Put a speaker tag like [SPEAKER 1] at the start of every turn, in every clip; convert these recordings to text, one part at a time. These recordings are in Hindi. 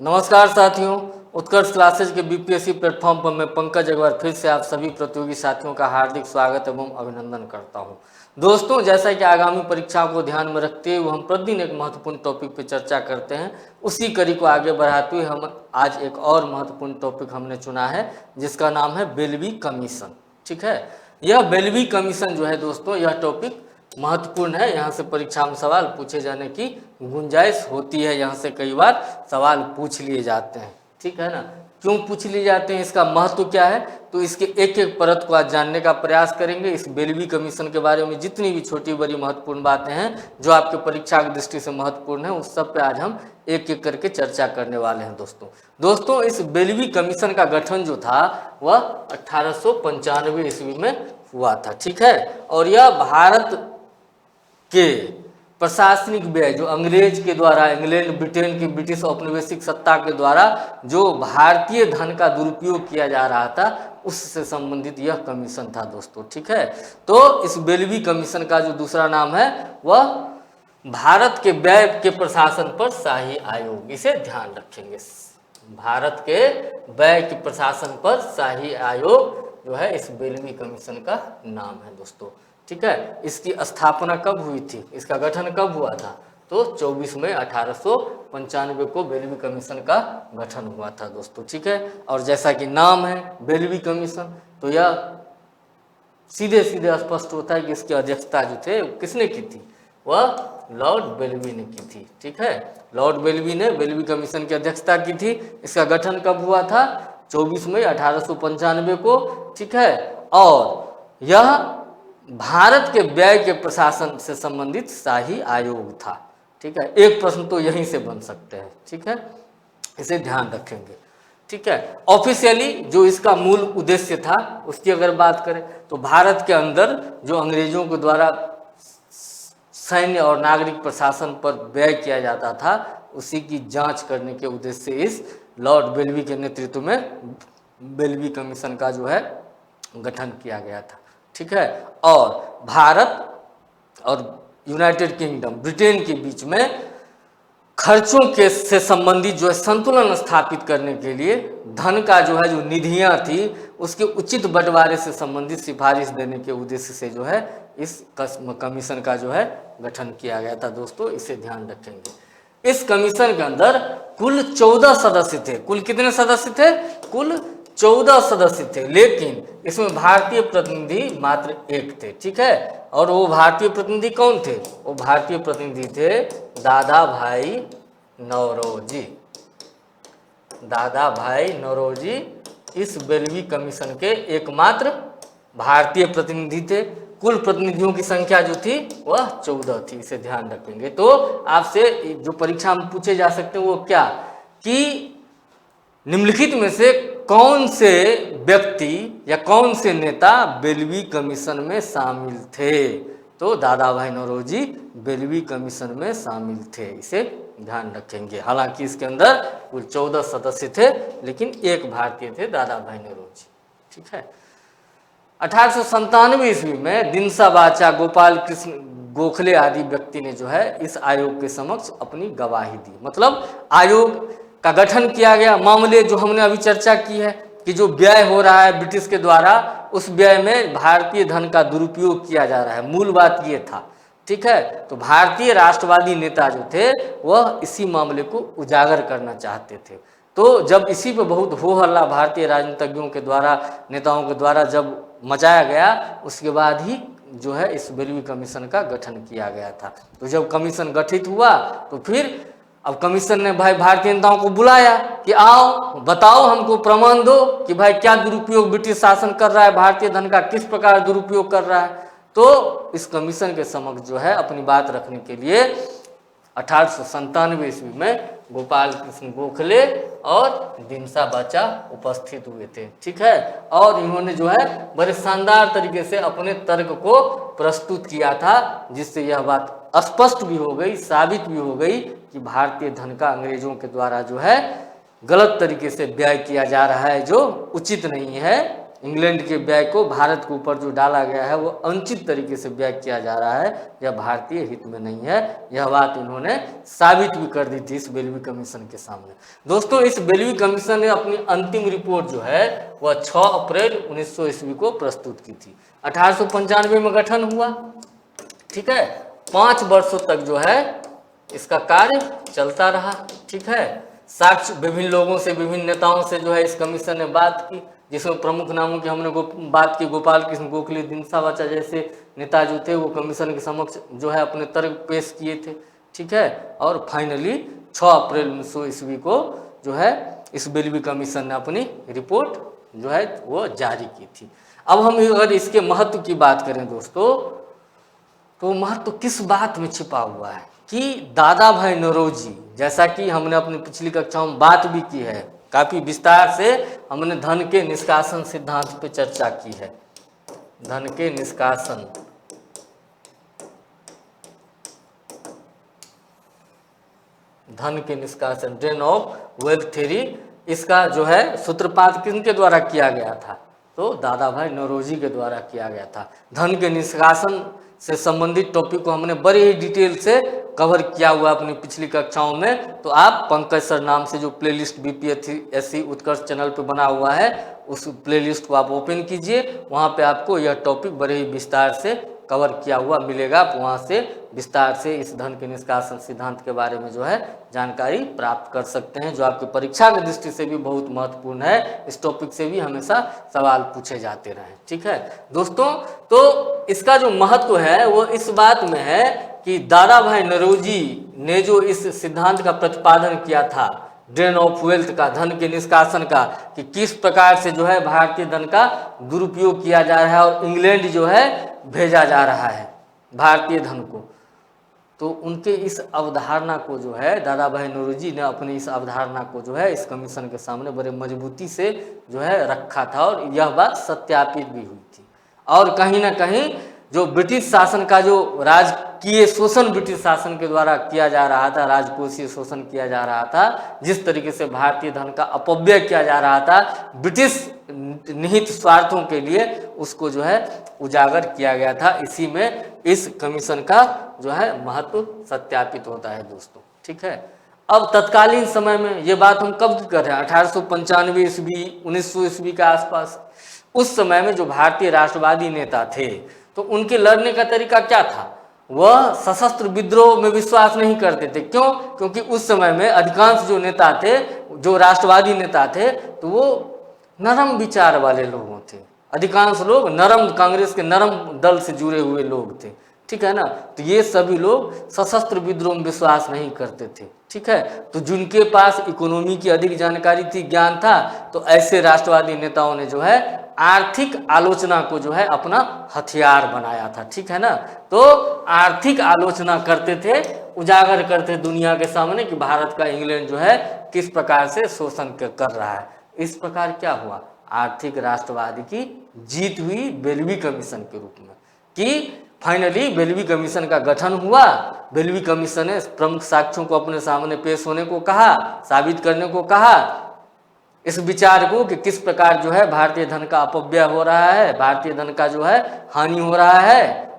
[SPEAKER 1] नमस्कार साथियों, उत्कर्ष क्लासेज के बीपीएससी प्लेटफॉर्म पर मैं पंकज एक बार फिर से आप सभी प्रतियोगी साथियों का हार्दिक स्वागत एवं अभिनंदन करता हूं। दोस्तों, जैसा कि आगामी परीक्षाओं को ध्यान में रखते हुए हम प्रतिदिन एक महत्वपूर्ण टॉपिक पर चर्चा करते हैं, उसी कड़ी को आगे बढ़ाते हुए हम आज एक और महत्वपूर्ण टॉपिक हमने चुना है जिसका नाम है बेल्वी कमीशन। ठीक है, यह बेल्वी कमीशन जो है दोस्तों, यह टॉपिक महत्वपूर्ण है। यहाँ से परीक्षा में सवाल पूछे जाने की गुंजाइश होती है, यहाँ से कई बार सवाल पूछ लिए जाते हैं। ठीक है ना, क्यों पूछ लिए जाते हैं, इसका महत्व क्या है, तो इसके एक एक परत को आज जानने का प्रयास करेंगे। इस बेल्वी कमीशन के बारे में जितनी भी छोटी बड़ी महत्वपूर्ण बातें हैं जो आपके परीक्षा की दृष्टि से महत्वपूर्ण है, उस सब पे आज हम एक एक करके चर्चा करने वाले हैं। दोस्तों इस बेल्वी कमीशन का गठन जो था वह 1895 ईस्वी में हुआ था। ठीक है, और यह भारत के प्रशासनिक व्यय जो अंग्रेज के द्वारा, इंग्लैंड ब्रिटेन की ब्रिटिश औपनिवेशिक सत्ता के द्वारा जो भारतीय धन का दुरुपयोग किया जा रहा था, उससे संबंधित यह कमीशन था दोस्तों। ठीक है, तो इस बेल्वी कमीशन का जो दूसरा नाम है वह भारत के व्यय के प्रशासन पर शाही आयोग, इसे ध्यान रखेंगे। भारत के व्यय के प्रशासन पर शाही आयोग जो है इस बेल्वी कमीशन का नाम है दोस्तों। ठीक है, इसकी स्थापना कब हुई थी, इसका गठन कब हुआ था, तो 24 मई 1895 को बेल्वी कमीशन का गठन हुआ था दोस्तों। ठीक है, और जैसा कि नाम है बेल्वी कमीशन, तो यह सीधे सीधे स्पष्ट होता है कि इसकी अध्यक्षता जो थे किसने की थी, वह लॉर्ड बेल्वी ने की थी। ठीक है, लॉर्ड बेल्वी ने बेल्वी कमीशन की अध्यक्षता की थी। इसका गठन कब हुआ था, 24 मई 1895 को। ठीक है, और यह भारत के व्यय के प्रशासन से संबंधित शाही आयोग था। ठीक है, एक प्रश्न तो यहीं से बन सकते हैं। ठीक है, इसे ध्यान रखेंगे। ठीक है, ऑफिशियली जो इसका मूल उद्देश्य था उसकी अगर बात करें तो भारत के अंदर जो अंग्रेजों के द्वारा सैन्य और नागरिक प्रशासन पर व्यय किया जाता था, उसी की जांच करने के उद्देश्य से इस लॉर्ड बेल्वी के नेतृत्व में बेल्वी कमीशन का जो है गठन किया गया था। ठीक है, और भारत और यूनाइटेड किंगडम ब्रिटेन के बीच में खर्चों के से संबंधित जो है संतुलन स्थापित करने के लिए धन का जो है जो निधियां थी उसके उचित बंटवारे से संबंधित सिफारिश देने के उद्देश्य से जो है इस कमीशन का जो है गठन किया गया था दोस्तों, इसे ध्यान रखेंगे। इस कमीशन के अंदर कुल 14 सदस्य थे। कुल कितने सदस्य थे, कुल 14 सदस्य थे, लेकिन इसमें भारतीय प्रतिनिधि मात्र एक थे। ठीक है, और वो भारतीय प्रतिनिधि कौन थे, वो भारतीय प्रतिनिधि थे दादा भाई नौरोजी। दादा भाई नौरोजी इस बेल्वी कमीशन के एकमात्र भारतीय प्रतिनिधि थे। कुल प्रतिनिधियों की संख्या जो थी वह 14 थी, इसे ध्यान रखेंगे। तो आपसे जो परीक्षा में पूछे जा सकते हैं वो क्या, कि निम्नलिखित में से कौन से व्यक्ति या कौन से नेता बेल्वी कमीशन में शामिल थे, तो दादा भाई नौरोजी बेल्वी कमीशन में शामिल थे, इसे ध्यान रखेंगे। हालांकि इसके अंदर कुल 14 सदस्य थे, लेकिन एक भारतीय थे, दादा भाई नौरोजी। ठीक है, 1897 ईस्वी में दिनसा बाचा, गोपाल कृष्ण गोखले आदि व्यक्ति ने जो है इस आयोग के समक्ष अपनी गवाही दी। मतलब आयोग का गठन किया गया। मामले जो हमने अभी चर्चा की है कि जो व्यय हो रहा है ब्रिटिश के द्वारा, उस व्यय में भारतीय धन का दुरुपयोग किया जा रहा है, मूल बात ये था। ठीक है, तो भारतीय राष्ट्रवादी नेता जो थे वह इसी मामले को उजागर करना चाहते थे। तो जब इसी पे बहुत हो हल्ला भारतीय राजनीतिज्ञों के द्वारा, नेताओं के द्वारा जब मचाया गया, उसके बाद ही जो है इस बेल्वी कमीशन का गठन किया गया था। तो जब कमीशन गठित हुआ तो फिर अब कमीशन ने भाई भारतीय नेताओं को बुलाया कि आओ बताओ, हमको प्रमाण दो कि भाई क्या दुरुपयोग ब्रिटिश शासन कर रहा है, भारतीय धन का किस प्रकार दुरुपयोग कर रहा है। तो इस कमीशन के समक्ष जो है अपनी बात रखने के लिए 1897 ईस्वी में गोपाल कृष्ण गोखले और दिनसा बाचा उपस्थित हुए थे। ठीक है, और इन्होंने जो है बड़े शानदार तरीके से अपने तर्क को प्रस्तुत किया था, जिससे यह बात स्पष्ट भी हो गई, साबित भी हो गई कि भारतीय धन का अंग्रेजों के द्वारा जो है गलत तरीके से व्यय किया जा रहा है, जो उचित नहीं है, इंग्लैंड के व्यय को भारत के ऊपर जो डाला गया है वो अनुचित तरीके से व्यय किया जा रहा है, यह भारतीय हित में नहीं है। यह बात इन्होंने साबित भी कर दी थी इस बेलवी कमीशन के सामने। दोस्तों, इस बेलवी कमीशन ने अपनी अंतिम रिपोर्ट जो है वह 6 अप्रैल 1900 ईस्वी को प्रस्तुत की थी। 1895 में गठन हुआ, ठीक है। 5 वर्षों तक जो है इसका कार्य चलता रहा, ठीक है। साक्ष्य विभिन्न लोगों से, विभिन्न नेताओं से जो है इस कमीशन ने बात की, जिसमें प्रमुख नामों की हमने बात की। गोपाल कृष्ण गोखले, दिनसा वाचा जैसे नेता जो थे वो कमीशन के समक्ष जो है अपने तर्क पेश किए थे, ठीक है। और फाइनली 6 अप्रैल 1900 ईस्वी को जो है इस बेलवी कमीशन ने अपनी रिपोर्ट जो है वो जारी की थी। अब हम अगर इसके महत्व की बात करें दोस्तों, तो महत्व किस बात में छिपा हुआ है कि दादा भाई नौरोजी, जैसा कि हमने अपनी पिछली कक्षाओं में बात भी की है, काफी विस्तार से हमने धन के निष्कासन सिद्धांत पे चर्चा की है। धन के निष्कासन, धन के निष्कासन, ड्रेन ऑफ वेल्थ थ्योरी, इसका जो है सूत्रपात किनके द्वारा किया गया था? तो दादा भाई नौरोजी के द्वारा किया गया था। धन के निष्कासन से संबंधित टॉपिक को हमने बड़े ही डिटेल से कवर किया हुआ अपनी पिछली कक्षाओं में। तो आप पंकज सर नाम से जो प्लेलिस्ट बीपीएससी उत्कर्ष चैनल पे बना हुआ है, उस प्लेलिस्ट को आप ओपन कीजिए, वहाँ पे आपको यह टॉपिक बड़े ही विस्तार से कवर किया हुआ मिलेगा। आप वहाँ से विस्तार से इस धन के निष्कासन सिद्धांत के बारे में जो है जानकारी प्राप्त कर सकते हैं, जो आपकी परीक्षा की दृष्टि से भी बहुत महत्वपूर्ण है। इस टॉपिक से भी हमेशा सवाल पूछे जाते रहे, ठीक है दोस्तों। तो इसका जो महत्व है वो इस बात में है कि दादा भाई नौरोजी ने जो इस सिद्धांत का प्रतिपादन किया था, ड्रेन ऑफ वेल्थ का, धन के निष्कासन का, कि किस प्रकार से जो है भारतीय धन का दुरुपयोग किया जा रहा है और इंग्लैंड जो है भेजा जा रहा है भारतीय धन को। तो उनके इस अवधारणा को जो है दादा भाई नौरोजी ने अपनी इस अवधारणा को जो है इस कमीशन के सामने बड़े मजबूती से जो है रखा था, और यह बात सत्यापित भी हुई थी। और कहीं ना कहीं जो ब्रिटिश शासन का जो राजकीय शोषण ब्रिटिश शासन के द्वारा किया जा रहा था, राजकोषीय शोषण किया जा रहा था, जिस तरीके से भारतीय धन का अपव्यय किया जा रहा था ब्रिटिश निहित स्वार्थों के लिए, उसको जो है उजागर किया गया था। इसी में इस कमीशन का जो है महत्व सत्यापित होता है दोस्तों, ठीक है। अब तत्कालीन समय में ये बात हम कब की कर रहे हैं? 1895 ईस्वी, 1900 ईस्वी के आसपास। उस समय में जो भारतीय राष्ट्रवादी नेता थे, तो उनके लड़ने का तरीका क्या था? वह सशस्त्र विद्रोह में विश्वास नहीं करते थे। क्यों? क्योंकि उस समय में अधिकांश जो नेता थे, जो राष्ट्रवादी नेता थे, तो वो नरम विचार वाले लोगों थे। अधिकांश लोग नरम, कांग्रेस के नरम दल से जुड़े हुए लोग थे, ठीक है ना। तो ये सभी लोग सशस्त्र विद्रोह में विश्वास नहीं करते थे, ठीक है। तो जिनके पास इकोनॉमी की अधिक जानकारी थी, ज्ञान था, तो ऐसे राष्ट्रवादी नेताओं ने जो है आर्थिक आलोचना को जो है अपना हथियार बनाया था, ठीक है ना। तो आर्थिक आलोचना करते थे, उजागर करते दुनिया के सामने कि भारत का इंग्लैंड जो है किस प्रकार से शोषण कर रहा है। इस प्रकार क्या हुआ? आर्थिक राष्ट्रवादी की जीत हुई बेलवी कमीशन के रूप में, कि फाइनली बेलवी कमीशन का गठन हुआ। बेलवी कमीशन ने प्रमुख साक्ष्यों को अपने सामने पेश होने को कहा, साबित करने को कहा इस विचार को कि किस प्रकार जो है भारतीय धन का अपव्यय हो रहा है, भारतीय धन का जो है हानि हो रहा है,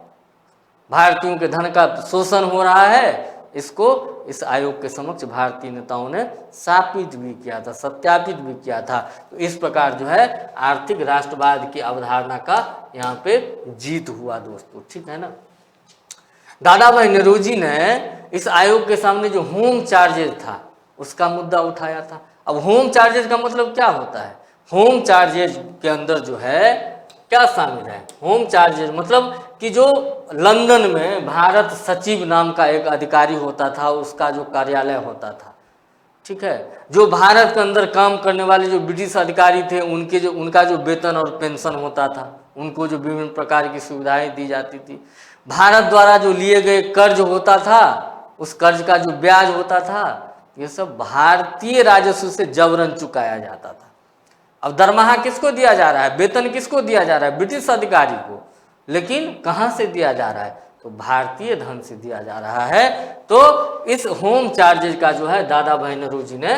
[SPEAKER 1] भारतीयों के धन का शोषण हो रहा है। इसको इस आयोग के समक्ष भारतीय नेताओं ने साबित भी किया था, सत्यापित भी किया था। तो इस प्रकार जो है आर्थिक राष्ट्रवाद की अवधारणा का यहाँ पे जीत हुआ दोस्तों, ठीक है ना। दादा भाई नौरोजी ने इस आयोग के सामने जो होम चार्जेज था उसका मुद्दा उठाया था। अब होम चार्जेज का मतलब क्या होता है? होम चार्जेज के अंदर जो है क्या शामिल है? होम चार्जेज मतलब कि जो लंदन में भारत सचिव नाम का एक अधिकारी होता था, उसका जो कार्यालय होता था, ठीक है। जो भारत के अंदर काम करने वाले जो ब्रिटिश अधिकारी थे, उनका जो वेतन और पेंशन होता था, उनको जो विभिन्न प्रकार की सुविधाएं दी जाती थी, भारत द्वारा जो लिए गए कर्ज होता था, उस कर्ज का जो ब्याज होता था, ये सब भारतीय राजस्व से जबरन चुकाया जाता था। अब दरमाहा किसको दिया जा रहा है? वेतन किसको दिया जा रहा है? ब्रिटिश अधिकारी को। लेकिन कहाँ से दिया जा रहा है? तो भारतीय धन से दिया जा रहा है। तो इस होम चार्जेज का जो है दादा भाई नौरोजी ने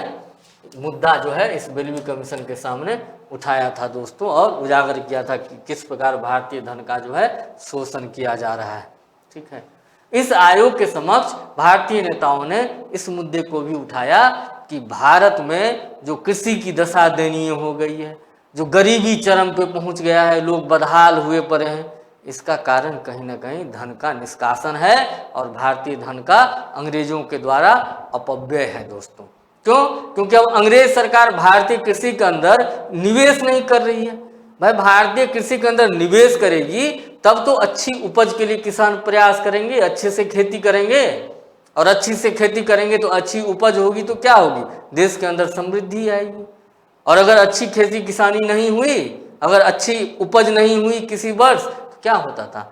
[SPEAKER 1] मुद्दा जो है इस बेलवी कमीशन के सामने उठाया था दोस्तों, और उजागर किया था कि किस प्रकार भारतीय धन का जो है शोषण किया जा रहा है। ठीक है, इस आयोग के समक्ष भारतीय नेताओं ने इस मुद्दे को भी उठाया कि भारत में जो कृषि की दशा दयनीय हो गई है, जो गरीबी चरम पे पहुंच गया है, लोग बदहाल हुए पड़े हैं, इसका कारण कहीं ना कहीं धन का निष्कासन है और भारतीय धन का अंग्रेजों के द्वारा अपव्यय है दोस्तों। क्यों? क्योंकि अब अंग्रेज सरकार भारतीय कृषि के अंदर निवेश नहीं कर रही है। भाई भारतीय कृषि के अंदर निवेश करेगी तब तो अच्छी उपज के लिए किसान प्रयास करेंगे, अच्छे से खेती करेंगे, और अच्छी से खेती करेंगे तो अच्छी उपज होगी तो क्या होगी, देश के अंदर समृद्धि आएगी। और अगर अच्छी खेती किसानी नहीं हुई, अगर अच्छी उपज नहीं हुई किसी वर्ष, तो क्या होता था,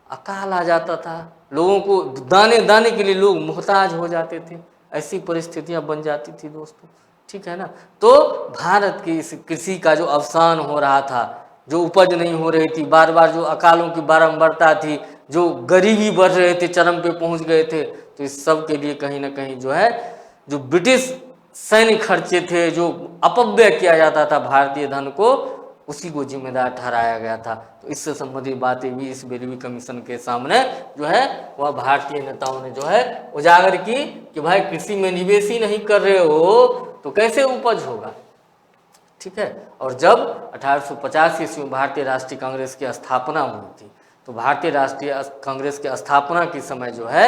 [SPEAKER 1] अकाल आ जाता था, लोगों को दाने दाने के लिए लोग मोहताज हो जाते थे, ऐसी परिस्थितियां बन जाती थी दोस्तों। ठीक है ना, तो भारत की इस कृषि का जो अवसान हो रहा था, जो उपज नहीं हो रही थी, बार बार जो अकालों की बारंबारता थी, जो गरीबी बढ़ रहे थे, चरम पे पहुंच गए थे, तो इस सब के लिए कहीं ना कहीं जो है जो ब्रिटिश सैन्य खर्चे थे, जो अपव्यय किया जाता था भारतीय धन को, उसी को जिम्मेदार ठहराया गया था। तो इससे संबंधित बातें भी इस बेलवी कमीशन के सामने जो है वह भारतीय नेताओं ने जो है उजागर की कि भाई कृषि में निवेश ही नहीं कर रहे हो तो कैसे उपज होगा। ठीक है, और जब 1850 ईस्वी में भारतीय राष्ट्रीय कांग्रेस की स्थापना हुई थी, तो भारतीय राष्ट्रीय कांग्रेस की स्थापना के समय जो है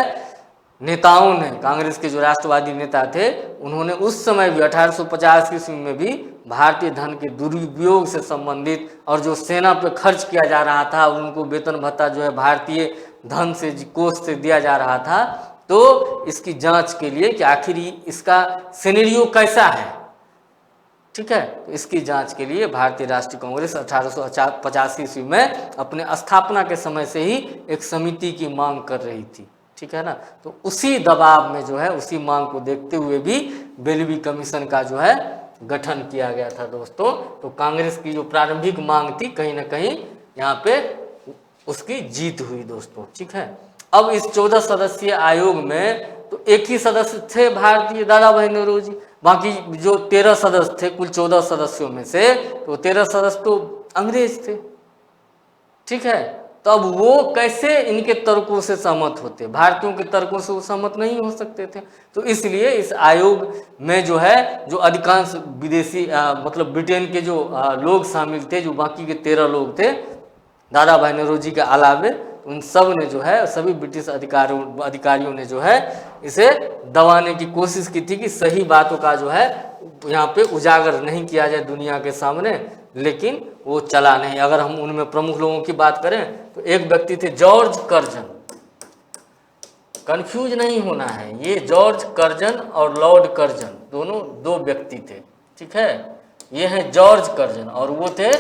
[SPEAKER 1] नेताओं ने, कांग्रेस के जो राष्ट्रवादी नेता थे, उन्होंने उस समय भी 1850 ईस्वी में भी भारतीय धन के दुरुपयोग से संबंधित और जो सेना पे खर्च किया जा रहा था, उनको वेतन भत्ता जो है भारतीय धन से, कोष से दिया जा रहा था, तो इसकी जांच के लिए कि आखिर इसका सिनेरियो कैसा है। ठीक है, तो इसकी जांच के लिए भारतीय राष्ट्रीय कांग्रेस 1850 ईस्वी में अपने स्थापना के समय से ही एक समिति की मांग कर रही थी। ठीक है ना, तो उसी दबाव में जो है, उसी मांग को देखते हुए भी बेलवी कमीशन का जो है गठन किया गया था दोस्तों। तो कांग्रेस की जो प्रारंभिक मांग थी, कहीं ना कहीं यहाँ पे उसकी जीत हुई दोस्तों। ठीक है, अब इस 14 सदस्यीय आयोग में तो एक ही सदस्य थे भारतीय दादा भाई नौरोजी, बाकी जो 13 सदस्य थे कुल 14 सदस्यों में से, तो 13 सदस्य तो अंग्रेज थे। ठीक है, तो अब वो कैसे इनके तर्कों से सहमत होते, भारतीयों के तर्कों से वो सहमत नहीं हो सकते थे। तो इसलिए इस आयोग में जो है जो अधिकांश विदेशी मतलब ब्रिटेन के जो लोग शामिल थे, जो बाकी के 13 लोग थे दादा भाई नौरोजी के अलावे, उन सब ने जो है, सभी ब्रिटिश अधिकारियों ने जो है इसे दबाने की कोशिश की थी कि सही बातों का जो है यहाँ पे उजागर नहीं किया जाए दुनिया के सामने, लेकिन वो चला नहीं। अगर हम उनमें प्रमुख लोगों की बात करें तो एक व्यक्ति थे जॉर्ज कर्जन, कंफ्यूज नहीं होना है, ये जॉर्ज कर्जन और लॉर्ड कर्जन दोनों दो व्यक्ति थे। ठीक है, ये है जॉर्ज कर्जन और वो थे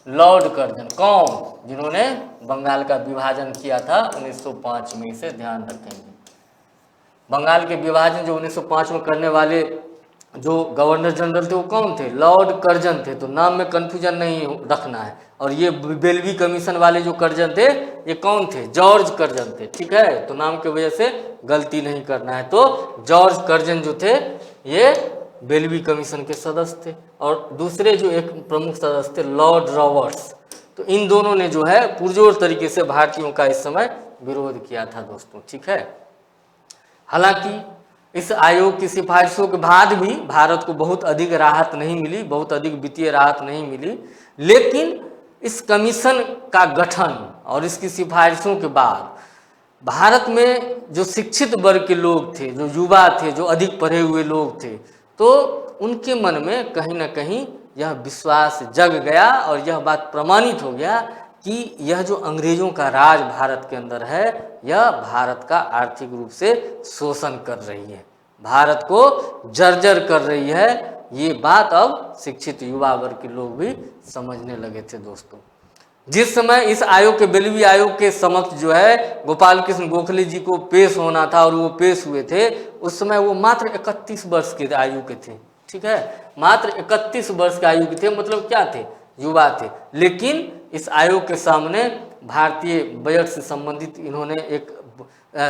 [SPEAKER 1] लॉर्ड कर्जन। कौन? जिन्होंने बंगाल का विभाजन किया था 1905 में, इसे ध्यान रखेंगे। बंगाल के विभाजन जो 1905 में करने वाले जो गवर्नर जनरल थे वो कौन थे? लॉर्ड कर्जन थे। तो नाम में कंफ्यूजन नहीं रखना है। और ये बेलवी कमीशन वाले जो कर्जन थे ये कौन थे? जॉर्ज कर्जन थे। ठीक है, तो नाम की वजह से गलती नहीं करना है। तो जॉर्ज कर्जन जो थे ये बेलवी कमीशन के सदस्य थे और दूसरे जो एक प्रमुख सदस्य थे लॉर्ड रॉबर्ट्स। तो इन दोनों ने जो है पुरजोर तरीके से भारतीयों का इस समय विरोध किया था दोस्तों। ठीक है, हालांकि इस आयोग की सिफारिशों के बाद भी भारत को बहुत अधिक राहत नहीं मिली, बहुत अधिक वित्तीय राहत नहीं मिली, लेकिन इस कमीशन का गठन और इसकी सिफारिशों के बाद भारत में जो शिक्षित वर्ग के लोग थे, जो युवा थे, जो अधिक पढ़े हुए लोग थे, तो उनके मन में कहीं ना कहीं यह विश्वास जग गया और यह बात प्रमाणित हो गया कि यह जो अंग्रेजों का राज भारत के अंदर है, यह भारत का आर्थिक रूप से शोषण कर रही है, भारत को जर्जर कर रही है। ये बात अब शिक्षित युवा वर्ग के लोग भी समझने लगे थे दोस्तों। जिस समय इस आयोग के, बेलवी आयोग के समक्ष जो है गोपाल कृष्ण गोखले जी को पेश होना था और वो पेश हुए थे, उस समय वो मात्र 31 वर्ष के आयु के थे। ठीक है, मात्र 31 वर्ष के आयु के थे, मतलब क्या थे? युवा थे। लेकिन इस आयोग के सामने भारतीय बजट से संबंधित इन्होंने एक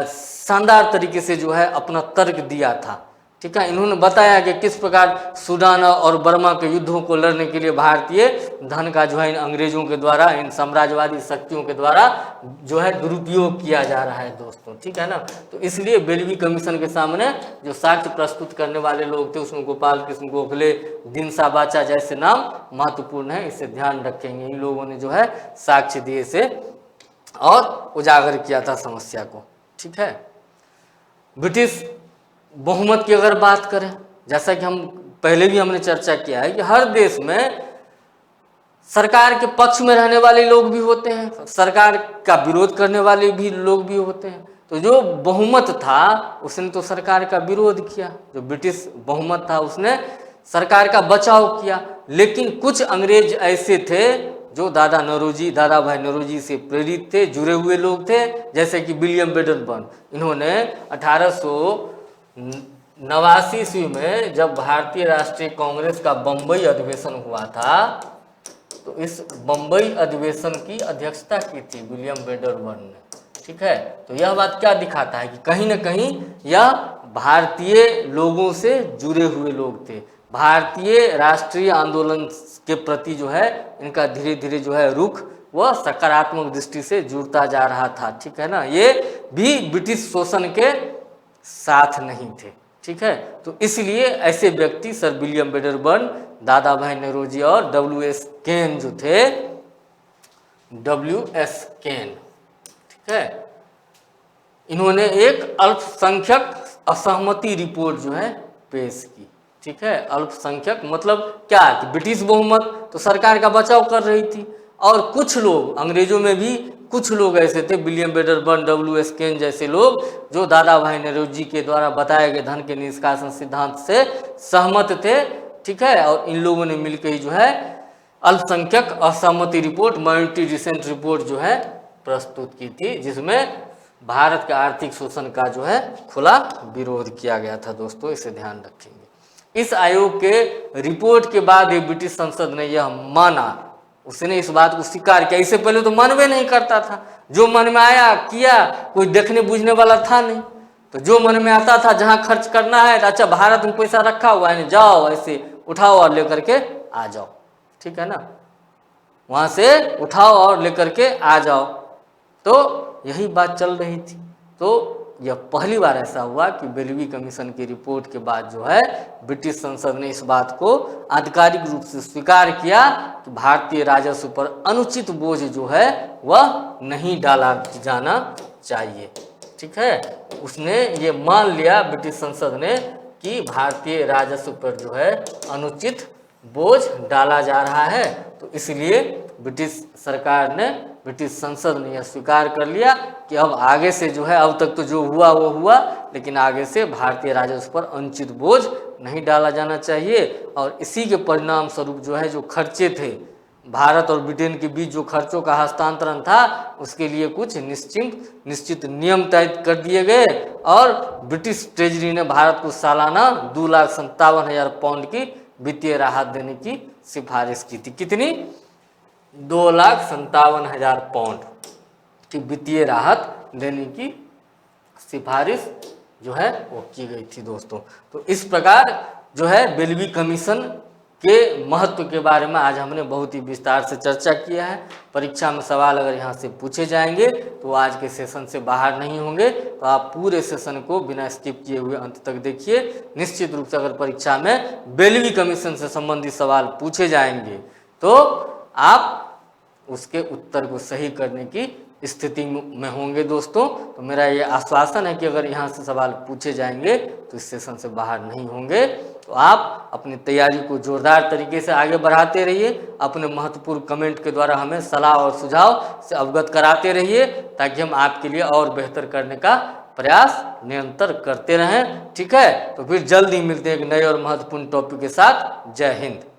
[SPEAKER 1] शानदार तरीके से जो है अपना तर्क दिया था। ठीक है। इन्होंने बताया कि किस प्रकार सूडान और बर्मा के युद्धों को लड़ने के लिए भारतीय धन का जो है इन अंग्रेजों के द्वारा, इन साम्राज्यवादी शक्तियों के द्वारा जो है दुरुपयोग किया जा रहा है दोस्तों, ठीक है ना। तो इसलिए बेल्वी कमीशन के सामने जो साक्ष्य प्रस्तुत करने वाले लोग थे उसमें गोपाल कृष्ण गोखले, दिनसा बाचा जैसे नाम महत्वपूर्ण है, इसे ध्यान रखेंगे। इन लोगों ने जो है साक्ष्य दिए से और उजागर किया था समस्या को, ठीक है। ब्रिटिश बहुमत की अगर बात करें, जैसा कि हम पहले भी हमने चर्चा किया है कि हर देश में सरकार के पक्ष में रहने वाले लोग भी होते हैं, सरकार का विरोध करने वाले भी लोग भी होते हैं। तो जो बहुमत था उसने तो सरकार का विरोध किया, जो ब्रिटिश बहुमत था उसने सरकार का बचाव किया। लेकिन कुछ अंग्रेज ऐसे थे जो दादा भाई नौरोजी से प्रेरित थे, जुड़े हुए लोग थे, जैसे कि विलियम वेडरबर्न। इन्होंने 1889 ईस्वी में जब भारतीय राष्ट्रीय कांग्रेस का बम्बई अधिवेशन हुआ था तो इस बम्बई अधिवेशन की अध्यक्षता की थी विलियम वेडरबर्न ने, ठीक है। तो यह बात क्या दिखाता है कि कहीं ना कहीं यह भारतीय लोगों से जुड़े हुए लोग थे, भारतीय राष्ट्रीय आंदोलन के प्रति जो है इनका धीरे धीरे जो है रुख वह सकारात्मक दृष्टि से जुड़ता जा रहा था, ठीक है ना। ये भी ब्रिटिश शोषण के साथ नहीं थे, ठीक है। तो इसलिए ऐसे व्यक्ति सर विलियम वेडरबर्न, दादा भाई नौरोजी और WS केन जो थे, WS केन, ठीक है, इन्होंने एक अल्पसंख्यक असहमति रिपोर्ट जो है पेश की, ठीक है। अल्पसंख्यक मतलब क्या कि ब्रिटिश बहुमत तो सरकार का बचाव कर रही थी, और कुछ लोग अंग्रेजों में भी कुछ लोग ऐसे थे, विलियम वेडरबर्न, WS केन जैसे लोग, जो दादा भाई नौरोजी के द्वारा बताए गए धन के निष्कासन सिद्धांत से सहमत थे, ठीक है। और इन लोगों ने मिलकर ही जो है अल्पसंख्यक असहमति रिपोर्ट, माइनॉरिटी डिसेंट रिपोर्ट जो है प्रस्तुत की थी, जिसमें भारत के आर्थिक शोषण का जो है खुला विरोध किया गया था दोस्तों, इसे ध्यान रखेंगे। इस आयोग के रिपोर्ट के बाद ही ब्रिटिश संसद ने यह माना, उसने इस बात को स्वीकार किया। इससे पहले तो मानवे नहीं करता था, जो मन में आया किया, कोई देखने बुझने वाला था नहीं। तो जो मन में आता था जहां खर्च करना है, तो अच्छा भारत में पैसा रखा हुआ है, जाओ ऐसे उठाओ और लेकर के आ जाओ, ठीक है ना, वहां से उठाओ और लेकर के आ जाओ। तो यही बात चल रही थी। तो यह पहली बार ऐसा हुआ कि बेल्वी कमीशन की रिपोर्ट के बाद जो है ब्रिटिश संसद ने इस बात को आधिकारिक रूप से स्वीकार किया कि भारतीय राजस्व पर अनुचित बोझ जो है वह नहीं डाला जाना चाहिए, ठीक है। उसने ये मान लिया ब्रिटिश संसद ने कि भारतीय राजस्व पर जो है अनुचित बोझ डाला जा रहा है। तो इसलिए ब्रिटिश सरकार ने, ब्रिटिश संसद ने यह स्वीकार कर लिया कि अब आगे से जो है, अब तक तो जो हुआ वो हुआ, लेकिन आगे से भारतीय राजस्व पर अनुचित बोझ नहीं डाला जाना चाहिए। और इसी के परिणाम स्वरूप जो है जो खर्चे थे, भारत और ब्रिटेन के बीच जो खर्चों का हस्तांतरण था, उसके लिए कुछ निश्चित नियम तय कर दिए गए, और ब्रिटिश ट्रेजरी ने भारत को सालाना 2,57,000 पाउंड की वित्तीय राहत देने की सिफारिश की थी। कितनी? 2,57,000 पाउंड की वित्तीय राहत देने की सिफारिश जो है वो की गई थी दोस्तों। तो इस प्रकार जो है बेल्वी कमीशन के महत्व के बारे में आज हमने बहुत ही विस्तार से चर्चा किया है। परीक्षा में सवाल अगर यहाँ से पूछे जाएंगे तो आज के सेशन से बाहर नहीं होंगे, तो आप पूरे सेशन को बिना स्किप किए हुए अंत तक देखिए। निश्चित रूप से अगर परीक्षा में बेल्वी कमीशन से संबंधित सवाल पूछे जाएंगे तो आप उसके उत्तर को सही करने की स्थिति में होंगे दोस्तों। तो मेरा ये आश्वासन है कि अगर यहाँ से सवाल पूछे जाएंगे तो इस सेशन से बाहर नहीं होंगे। तो आप अपनी तैयारी को जोरदार तरीके से आगे बढ़ाते रहिए, अपने महत्वपूर्ण कमेंट के द्वारा हमें सलाह और सुझाव से अवगत कराते रहिए, ताकि हम आपके लिए और बेहतर करने का प्रयास निरंतर करते रहें, ठीक है। तो फिर जल्द ही मिलते हैं एक नए और महत्वपूर्ण टॉपिक के साथ। जय हिंद।